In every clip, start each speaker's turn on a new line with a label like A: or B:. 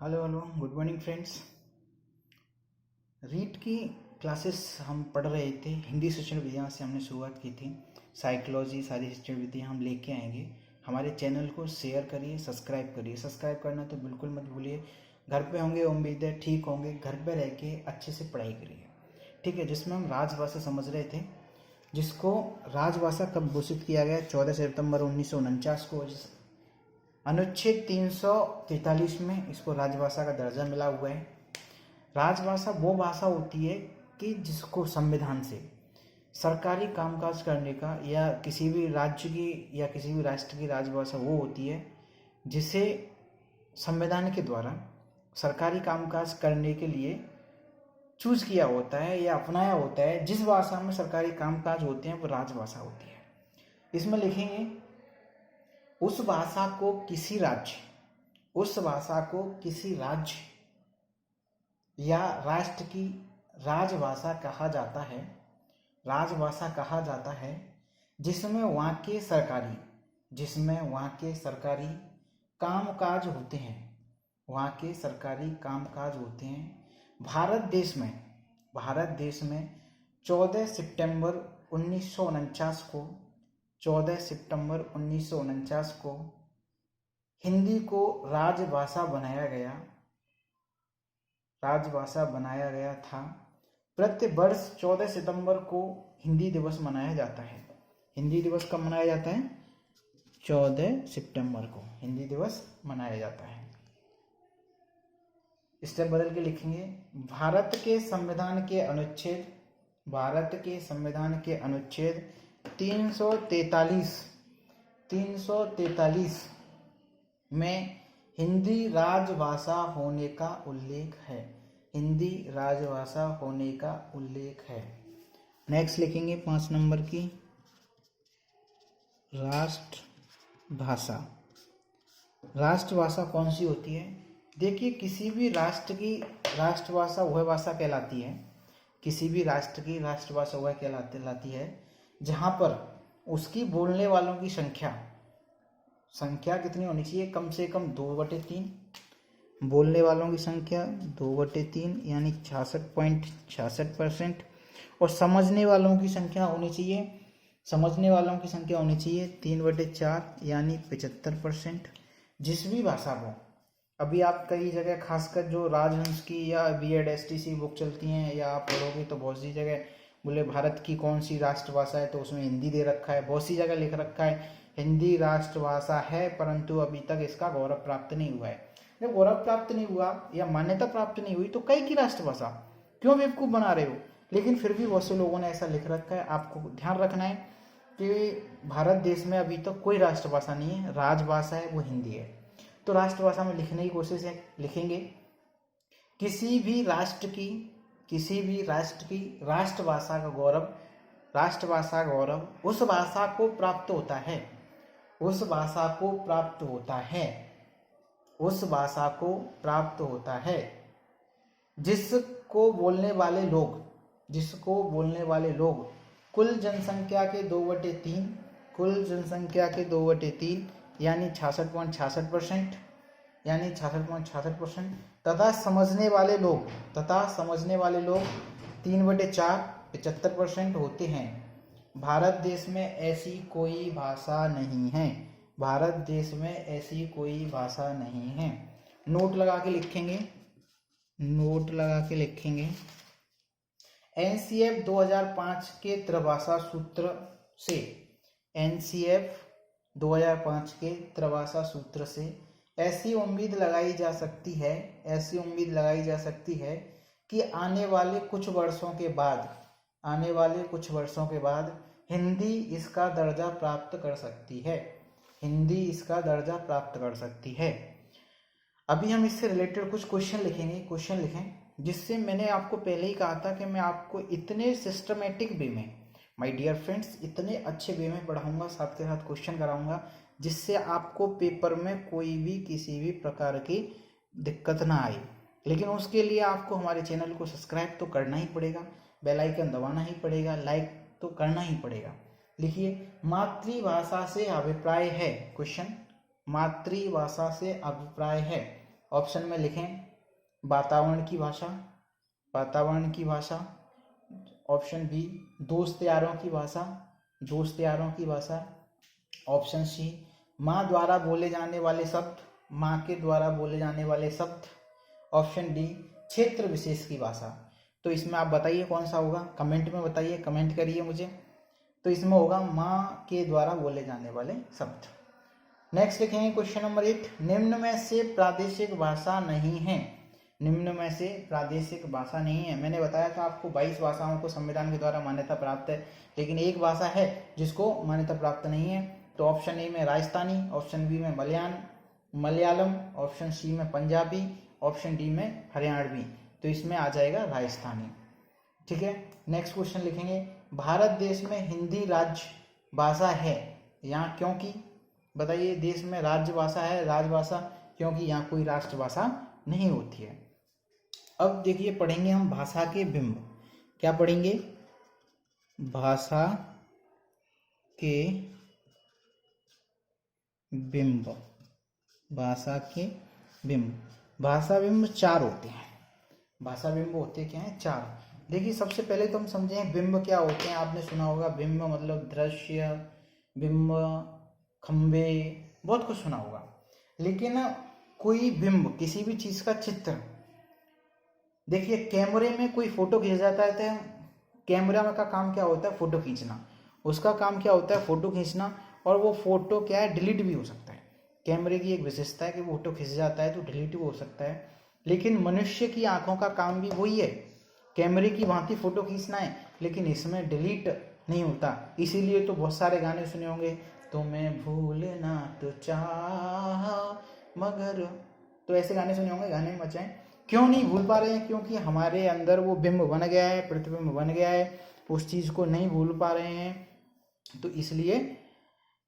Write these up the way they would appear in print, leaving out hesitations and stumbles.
A: Hello good morning friends. REET की classes हम पढ़ रहे थे। हिंदी शिक्षण विधियाँ से हमने शुरुआत की थी। साइकोलॉजी सारी शिक्षण विधियाँ हम लेके आएंगे। हमारे चैनल को शेयर करिए, सब्सक्राइब करिए। सब्सक्राइब करना तो बिल्कुल मत भूलिए। घर पे होंगे, उम्मीद है ठीक होंगे। घर पे रह के अच्छे से पढ़ाई करिए, ठीक है। जिसमें हम राजभाषा समझ रहे थे, जिसको राजभाषा कब घोषित किया गया? 14 सितंबर 1949 को। अनुच्छेद 343 में इसको राजभाषा का दर्जा मिला हुआ है। राजभाषा वो भाषा होती है कि जिसको संविधान से सरकारी कामकाज करने का, या किसी भी राज्य की या किसी भी राष्ट्र की राजभाषा वो होती है जिसे संविधान के द्वारा सरकारी कामकाज करने के लिए चूज किया होता है या अपनाया होता है। जिस भाषा में सरकारी कामकाज होते हैं वो राजभाषा होती है। इसमें लिखेंगे उस भाषा को किसी राज्य या राष्ट्र की राजभाषा कहा जाता है। राजभाषा कहा जाता है जिसमें वहाँ के सरकारी कामकाज होते हैं। भारत देश में 14 सितंबर 1949 को हिंदी को राजभाषा बनाया गया था। प्रतिवर्ष 14 सितंबर को हिंदी दिवस मनाया जाता है। हिंदी दिवस कब मनाया जाता है? 14 सितंबर को हिंदी दिवस मनाया जाता है। स्टेप बदल के लिखेंगे भारत के संविधान के अनुच्छेद 343 में हिंदी राजभाषा होने का उल्लेख है। नेक्स्ट लिखेंगे 5 नंबर की राष्ट्रभाषा कौन सी होती है? देखिए, किसी भी राष्ट्र की राष्ट्रभाषा वह भाषा कहलाती है जहाँ पर उसकी बोलने वालों की संख्या कितनी होनी चाहिए? कम से कम 2/3। बोलने वालों की संख्या 2/3 यानी 66.66%। और समझने वालों की संख्या होनी चाहिए 3/4 यानी 75%। जिस भी भाषा को अभी आप कई जगह, खासकर जो राजहंस की या BED-STC बुक चलती हैं या आप पढ़ोगे तो बहुत सी जगह बोले भारत की कौन सी राष्ट्रभाषा है, तो उसमें हिंदी दे रखा है। बहुत सी जगह लिख रखा है हिंदी राष्ट्रभाषा है, परंतु अभी तक इसका गौरव प्राप्त नहीं हुआ है। जब गौरव प्राप्त नहीं हुआ या मान्यता प्राप्त नहीं हुई तो कई की राष्ट्रभाषा क्यों बेवकूफ़ बना रहे हो? लेकिन फिर भी बहुत से लोगों ने ऐसा लिख रखा है। आपको ध्यान रखना है कि भारत देश में अभी तक कोई राष्ट्रभाषा नहीं है, राजभाषा है वो हिंदी है। तो राष्ट्रभाषा में लिखने की कोशिश है, लिखेंगे किसी भी राष्ट्र की राष्ट्रभाषा का गौरव उस भाषा को प्राप्त होता है जिसको बोलने वाले लोग कुल जनसंख्या के 2/3 यानी 66.66% तथा समझने वाले लोग 3/4 75% होते हैं। भारत देश में ऐसी कोई भाषा नहीं है। नोट लगा के लिखेंगे NCF 2005 के त्रिभाषा सूत्र से ऐसी उम्मीद लगाई जा सकती है कि आने वाले कुछ वर्षों के बाद हिंदी इसका दर्जा प्राप्त कर सकती है। अभी हम इससे रिलेटेड कुछ क्वेश्चन लिखें, जिससे मैंने आपको पहले ही कहा था कि मैं आपको इतने सिस्टमेटिक वे में, माय डियर फ्रेंड्स, इतने अच्छे वे में पढ़ाऊंगा, साथ के साथ क्वेश्चन कराऊंगा, जिससे आपको पेपर में कोई भी किसी भी प्रकार की दिक्कत ना आए। लेकिन उसके लिए आपको हमारे चैनल को सब्सक्राइब तो करना ही पड़ेगा, बेल आइकन दबाना ही पड़ेगा, लाइक तो करना ही पड़ेगा। लिखिए मातृभाषा से अभिप्राय है। क्वेश्चन, मातृभाषा से अभिप्राय है ऑप्शन में लिखें वातावरण की भाषा, वातावरण की भाषा। ऑप्शन बी दोस्त यारों की भाषा, दोस्त यारों की भाषा। ऑप्शन सी माँ द्वारा बोले जाने वाले शब्द, माँ के द्वारा बोले जाने वाले शब्द। ऑप्शन डी क्षेत्र विशेष की भाषा। तो इसमें आप बताइए कौन सा होगा, कमेंट में बताइए, कमेंट करिए मुझे। तो इसमें होगा माँ के द्वारा बोले जाने वाले शब्द। नेक्स्ट लिखेंगे क्वेश्चन नंबर 8, निम्न में से प्रादेशिक भाषा नहीं है, निम्न में से प्रादेशिक भाषा नहीं है। मैंने बताया था आपको 22 भाषाओं को संविधान के द्वारा मान्यता प्राप्त है, लेकिन एक भाषा है जिसको मान्यता प्राप्त नहीं है। तो ऑप्शन ए में राजस्थानी, ऑप्शन बी में मलयालम, ऑप्शन सी में पंजाबी, ऑप्शन डी में हरियाणवी। तो इसमें आ जाएगा राजस्थानी। ठीक है, नेक्स्ट क्वेश्चन लिखेंगे, भारत देश में हिंदी राज्य भाषा है यहाँ क्योंकि, बताइए देश में राज्य भाषा है, राजभाषा, क्योंकि यहाँ कोई राष्ट्रभाषा नहीं होती है। अब देखिए पढ़ेंगे हम भाषा के बिंब। क्या पढ़ेंगे? भाषा के बिंब, भाषा के बिंब। भाषा बिंब 4 होते हैं, भाषा बिंब होते क्या हैं? 4। देखिए सबसे पहले तो हम समझें बिंब क्या होते हैं। आपने सुना होगा बिंब मतलब दृश्य, बिंब, खंबे, बहुत कुछ सुना होगा। लेकिन कोई बिंब, किसी भी चीज का चित्र, देखिए कैमरे में कोई फोटो खींच जाता है तो कैमरा का काम क्या होता है? फोटो खींचना। उसका काम क्या होता है? फोटो खींचना। और वो फोटो क्या है? डिलीट भी हो सकता है। कैमरे की एक विशेषता है कि वो फोटो खींच जाता है तो डिलीट भी हो सकता है। लेकिन मनुष्य की आंखों का काम भी वही है, कैमरे की भांति फोटो खींचना है, लेकिन इसमें डिलीट नहीं होता। इसीलिए तो बहुत सारे गाने सुने होंगे, तुम्हें भूलना तो चाह मगर, तो ऐसे गाने सुने होंगे, गाने में मचाएं। क्यों नहीं भूल पा रहे हैं? क्योंकि हमारे अंदर वो बिंब बन गया है, प्रतिबिंब बन गया है, उस चीज को नहीं भूल पा रहे हैं। तो इसलिए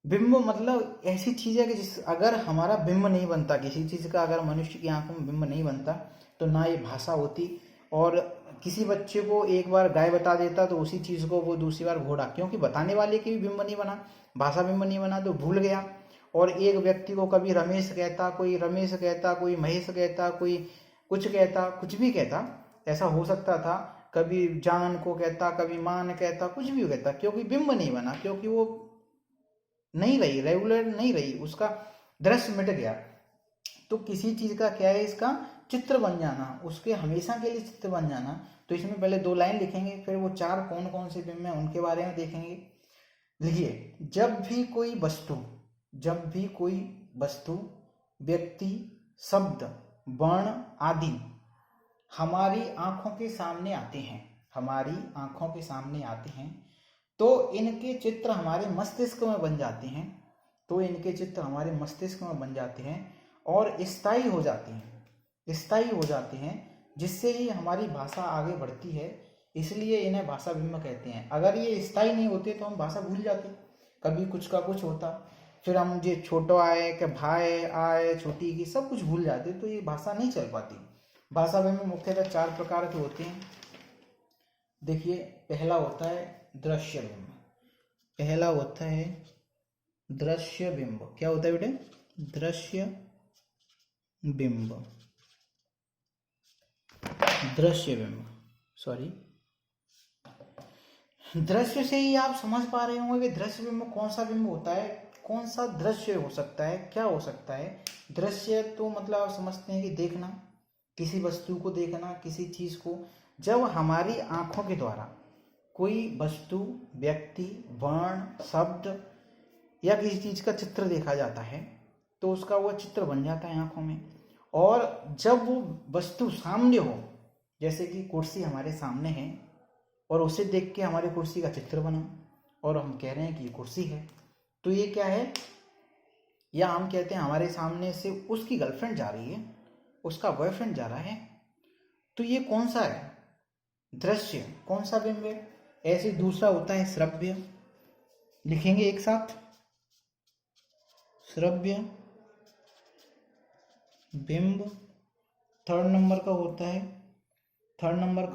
A: बिंब मतलब ऐसी चीज है कि जिस अगर हमारा बिंब नहीं बनता, किसी चीज का अगर मनुष्य की आंखों में बिंब नहीं बनता तो ना ये भाषा होती। और किसी बच्चे को एक बार गाय बता देता तो उसी चीज को वो दूसरी बार घोड़ा, क्योंकि बताने वाले की भी बिंब नहीं बना, भाषा बिंब नहीं बना तो भूल गया। और एक व्यक्ति को कभी रमेश कहता, कोई रमेश कहता, कोई महेश कहता, कोई कुछ कहता, कुछ भी कहता, ऐसा हो सकता था। कभी जान को कहता, कभी मान कहता, कुछ भी कहता, क्योंकि बिंब नहीं बना, क्योंकि वो नहीं रही, रेगुलर नहीं रही, उसका दृश्य मिट गया। तो किसी चीज का क्या है? इसका चित्र बन जाना, उसके हमेशा के लिए चित्र बन जाना। तो इसमें पहले 2 लाइन लिखेंगे, फिर वो 4 कौन कौन से बिंब हैं उनके बारे में देखेंगे। लिखिए, जब भी कोई वस्तु, व्यक्ति, शब्द, वर्ण आदि हमारी आंखों के सामने आते हैं, हमारी आंखों के सामने आते हैं, तो इनके चित्र हमारे मस्तिष्क में बन जाते हैं, तो इनके चित्र हमारे मस्तिष्क में बन जाते हैं और स्थायी हो जाते हैं, स्थायी हो जाते हैं, जिससे ही हमारी भाषा आगे बढ़ती है। इसलिए इन्हें भाषा बिंब कहते हैं। अगर ये स्थायी नहीं होते तो हम भाषा भूल जाते, कभी कुछ का कुछ होता, फिर हम ये छोटो आए कि भाई आए, छोटी की सब कुछ भूल जाते, तो ये भाषा नहीं चल पाती। भाषा बिंब मुख्यतः 4 प्रकार के होते हैं। देखिए, पहला होता है दृश्य बिंब, पहला होता है दृश्य बिंब। क्या होता है बेटे? दृश्य बिंब, दृश्य बिंब, सॉरी। दृश्य से ही आप समझ पा रहे होंगे कि दृश्य बिंब कौन सा बिंब होता है, कौन सा दृश्य हो सकता है, क्या हो सकता है। दृश्य तो मतलब आप समझते हैं कि देखना, किसी वस्तु को देखना, किसी चीज को। जब हमारी आंखों के द्वारा कोई वस्तु, व्यक्ति, वर्ण, शब्द या किसी चीज का चित्र देखा जाता है तो उसका वो चित्र बन जाता है आंखों में। और जब वो वस्तु सामने हो, जैसे कि कुर्सी हमारे सामने है और उसे देख के हमारी कुर्सी का चित्र बना और हम कह रहे हैं कि ये कुर्सी है, तो ये क्या है? या हम कहते हैं हमारे सामने से उसकी गर्लफ्रेंड जा रही है, उसका बॉयफ्रेंड जा रहा है, तो ये कौन सा है? दृश्य। कौन सा बिंब है? ऐसे दूसरा होता है श्रव्य। लिखेंगे एक साथ, श्रव्य बिंब। थर्ड नंबर का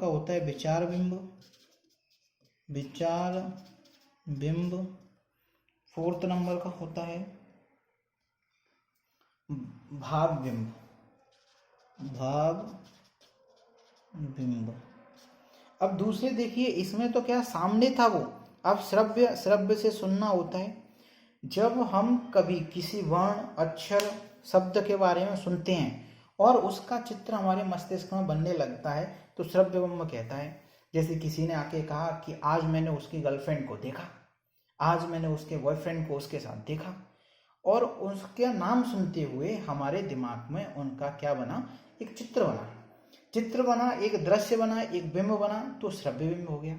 A: होता है विचार बिंब, विचार बिंब। फोर्थ नंबर का होता है भाव बिंब, भाव बिंब। अब दूसरे देखिए, इसमें तो क्या सामने था वो, अब श्रव्य, श्रव्य से सुनना होता है। जब हम कभी किसी वर्ण, अक्षर, शब्द के बारे में सुनते हैं और उसका चित्र हमारे मस्तिष्क में बनने लगता है तो श्रव्य बिंब कहता है। जैसे किसी ने आके कहा कि आज मैंने उसकी गर्लफ्रेंड को देखा, आज मैंने उसके बॉयफ्रेंड को उसके साथ देखा, और उसका नाम सुनते हुए हमारे दिमाग में उनका क्या बना, एक चित्र बना, चित्र बना, एक दृश्य बना, एक बिंब बना, तो श्रव्य बिंब हो गया।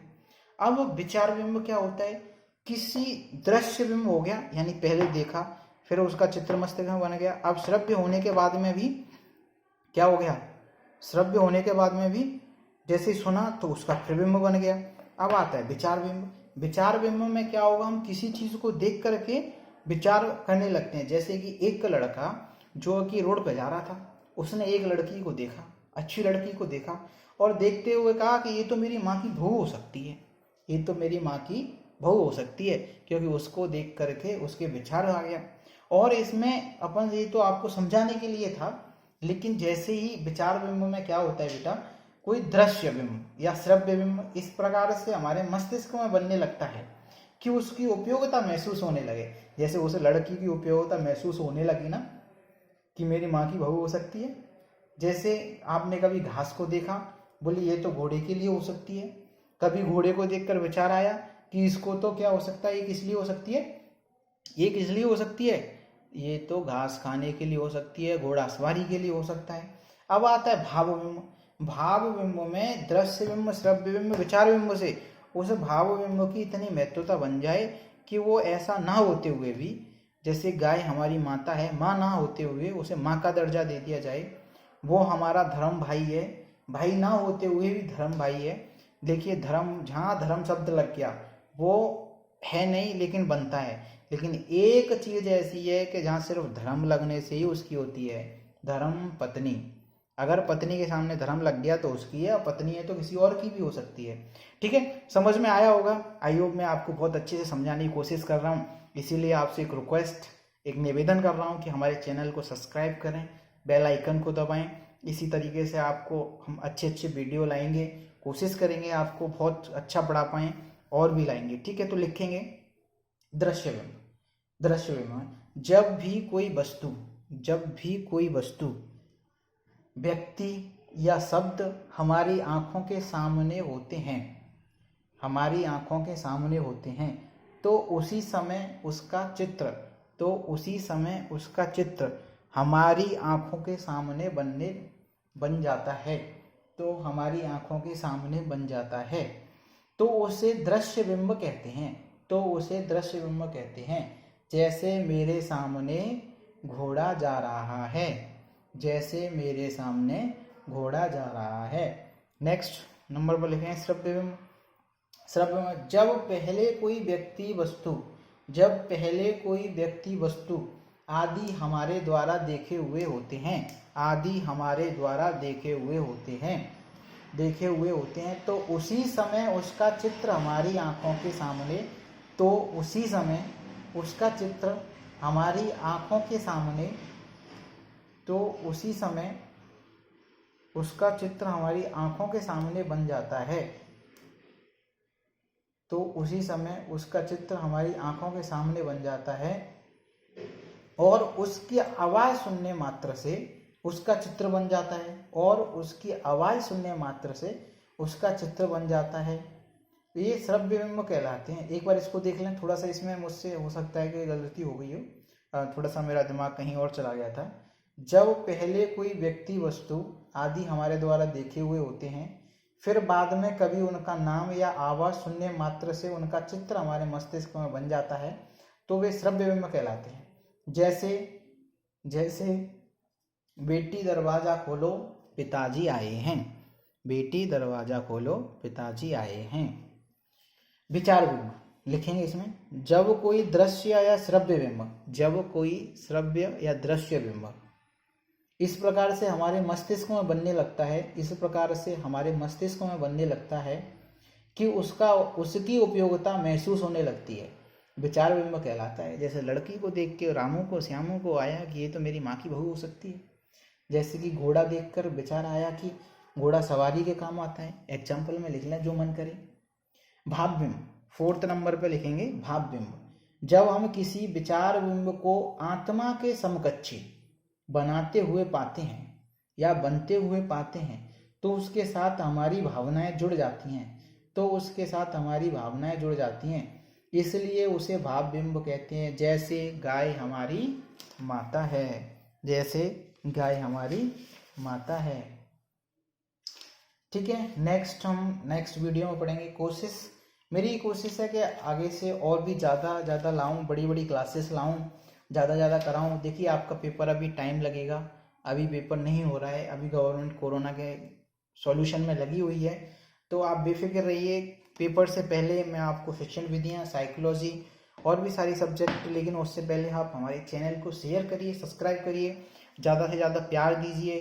A: अब विचार बिंब क्या होता है, किसी दृश्य बिंब हो गया, यानी पहले देखा फिर उसका चित्र मस्तिष्क में बन गया। अब श्रव्य होने के बाद में भी क्या हो गया, श्रव्य होने के बाद में भी जैसे ही सुना तो उसका प्रतिबिंब बन गया। अब आता है विचार बिंब। विचार बिंब में क्या होगा, हम किसी चीज को देख करके विचार करने लगते हैं। जैसे कि एक लड़का जो कि रोड पे जा रहा था, उसने एक लड़की को देखा, अच्छी लड़की को देखा, और देखते हुए कहा कि ये तो मेरी माँ की बहू हो सकती है, ये तो मेरी माँ की बहू हो सकती है, क्योंकि उसको देख करके उसके विचार आ गया। और इसमें अपन, ये तो आपको समझाने के लिए था, लेकिन जैसे ही विचार बिंब में क्या होता है बेटा, कोई दृश्य बिंब या श्रव्य बिंब इस प्रकार से हमारे मस्तिष्क में बनने लगता है कि उसकी उपयोगिता महसूस होने लगे। जैसे उस लड़की की उपयोगिता महसूस होने लगी ना, कि मेरी माँ की बहू हो सकती है। जैसे आपने कभी घास को देखा, बोले ये तो घोड़े के लिए हो सकती है। कभी घोड़े को देखकर विचार आया कि इसको तो क्या हो सकता है, ये किस लिए हो सकती है, ये किस लिए हो सकती है, ये तो घास खाने के लिए हो सकती है, घोड़ा सवारी के लिए हो सकता है। अब आता है भाव बिंब। भाव बिंब में दृश्य बिंब, श्रव्य बिंब, विचार बिंब से उस भाव बिंब की इतनी महत्वता बन जाए कि वो ऐसा ना होते हुए भी, जैसे गाय हमारी माता है, माँ ना होते हुए उसे माँ का दर्जा दे दिया जाए। वो हमारा धर्म भाई है, भाई ना होते हुए भी धर्म भाई है। देखिए धर्म, जहाँ धर्म शब्द लग गया वो है नहीं लेकिन बनता है। लेकिन एक चीज ऐसी है कि जहाँ सिर्फ धर्म लगने से ही उसकी होती है, धर्म पत्नी। अगर पत्नी के सामने धर्म लग गया तो उसकी है, और पत्नी है तो किसी और की भी हो सकती है। ठीक है, समझ में आया होगा। आई होप मैं आपको बहुत अच्छे से समझाने की कोशिश कर रहा हूँ। इसीलिए आपसे एक रिक्वेस्ट, एक निवेदन कर रहा हूँ कि हमारे चैनल को सब्सक्राइब करें, बेल आइकन को दबाएं। इसी तरीके से आपको हम अच्छे अच्छे वीडियो लाएंगे, कोशिश करेंगे आपको बहुत अच्छा पढ़ा पाएँ, और भी लाएंगे। ठीक है, तो लिखेंगे दृश्य बिंब। दृश्य बिंब, जब भी कोई वस्तु, जब भी कोई वस्तु, व्यक्ति या शब्द हमारी आंखों के सामने होते हैं, हमारी आंखों के सामने होते हैं, तो उसी समय उसका चित्र, तो उसी समय उसका चित्र हमारी आंखों के सामने बन जाता है, तो हमारी आंखों के सामने बन जाता है, तो उसे दृश्य बिंब कहते हैं, तो उसे दृश्य बिंब कहते हैं। जैसे मेरे सामने घोड़ा जा रहा है, जैसे मेरे सामने घोड़ा जा रहा है। नेक्स्ट नंबर पर लिखें श्रव्य बिंब। श्रव्य बिंब, जब पहले कोई व्यक्ति वस्तु, जब पहले कोई व्यक्ति वस्तु आदि हमारे द्वारा देखे हुए होते हैं, आदि हमारे द्वारा देखे हुए होते हैं, देखे हुए होते हैं, तो उसी समय उसका चित्र हमारी आंखों के सामने, तो उसी समय उसका चित्र हमारी आंखों के सामने, तो उसी समय उसका चित्र हमारी आंखों के सामने बन जाता है, तो उसी समय उसका चित्र हमारी आंखों के सामने बन जाता है, और उसकी आवाज सुनने मात्र से उसका चित्र बन जाता है, और उसकी आवाज सुनने मात्र से उसका चित्र बन जाता है। ये श्रव्य बिंब कहलाते हैं। एक बार इसको देख लें, थोड़ा सा इसमें मुझसे हो सकता है कि गलती हो गई हो, थोड़ा सा मेरा दिमाग कहीं और चला गया था। जब पहले कोई व्यक्ति वस्तु आदि हमारे द्वारा देखे हुए होते हैं, फिर बाद में कभी उनका नाम या आवाज सुनने मात्र से उनका चित्र हमारे मस्तिष्क में बन जाता है, तो वे श्रव्य बिंब कहलाते हैं। जैसे जैसे बेटी दरवाजा खोलो पिताजी आए हैं, बेटी दरवाजा खोलो पिताजी आए हैं। विचार बिंब लिखेंगे इसमें, जब कोई दृश्य या श्रव्य बिंब, जब कोई श्रव्य या दृश्य बिंब इस प्रकार से हमारे मस्तिष्क में बनने लगता है, इस प्रकार से हमारे मस्तिष्क में बनने लगता है कि उसकी उपयोगिता महसूस होने लगती है, विचार बिंब कहलाता है। जैसे लड़की को देख के रामू को, श्यामू को आया कि ये तो मेरी माँ की बहू हो सकती है, जैसे कि घोड़ा देखकर विचार आया कि घोड़ा सवारी के काम आता है, एग्जाम्पल में लिख लें जो मन करे। भाव बिंब, 4th नंबर पे लिखेंगे भाव बिंब। जब हम किसी विचार बिंब को आत्मा के समकक्षी बनाते हुए पाते हैं या बनते हुए पाते हैं तो उसके साथ हमारी भावनाएं जुड़ जाती हैं, इसलिए उसे भाव बिंब कहते हैं। जैसे गाय हमारी माता है, ठीक है। हम नेक्स्ट वीडियो में पढ़ेंगे। मेरी कोशिश है कि आगे से और भी ज़्यादा लाऊं, बड़ी क्लासेस लाऊं, ज़्यादा कराऊं। देखिए आपका पेपर अभी टाइम लगेगा, अभी पेपर नहीं हो रहा है, अभी गवर्नमेंट कोरोना के सॉल्यूशन में लगी हुई है, तो आप बेफिक्र रहिए। पेपर से पहले मैं आपको शिक्षण विधियाँ, साइकोलॉजी और भी सारी सब्जेक्ट, लेकिन उससे पहले आप हमारे चैनल को शेयर करिए, सब्सक्राइब करिए, ज़्यादा से ज़्यादा प्यार दीजिए,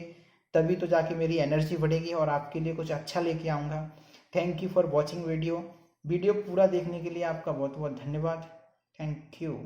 A: तभी तो जाके मेरी एनर्जी बढ़ेगी और आपके लिए कुछ अच्छा लेके आऊँगा। Thank you for watching video पूरा देखने के लिए आपका बहुत बहुत धन्यवाद। Thank you.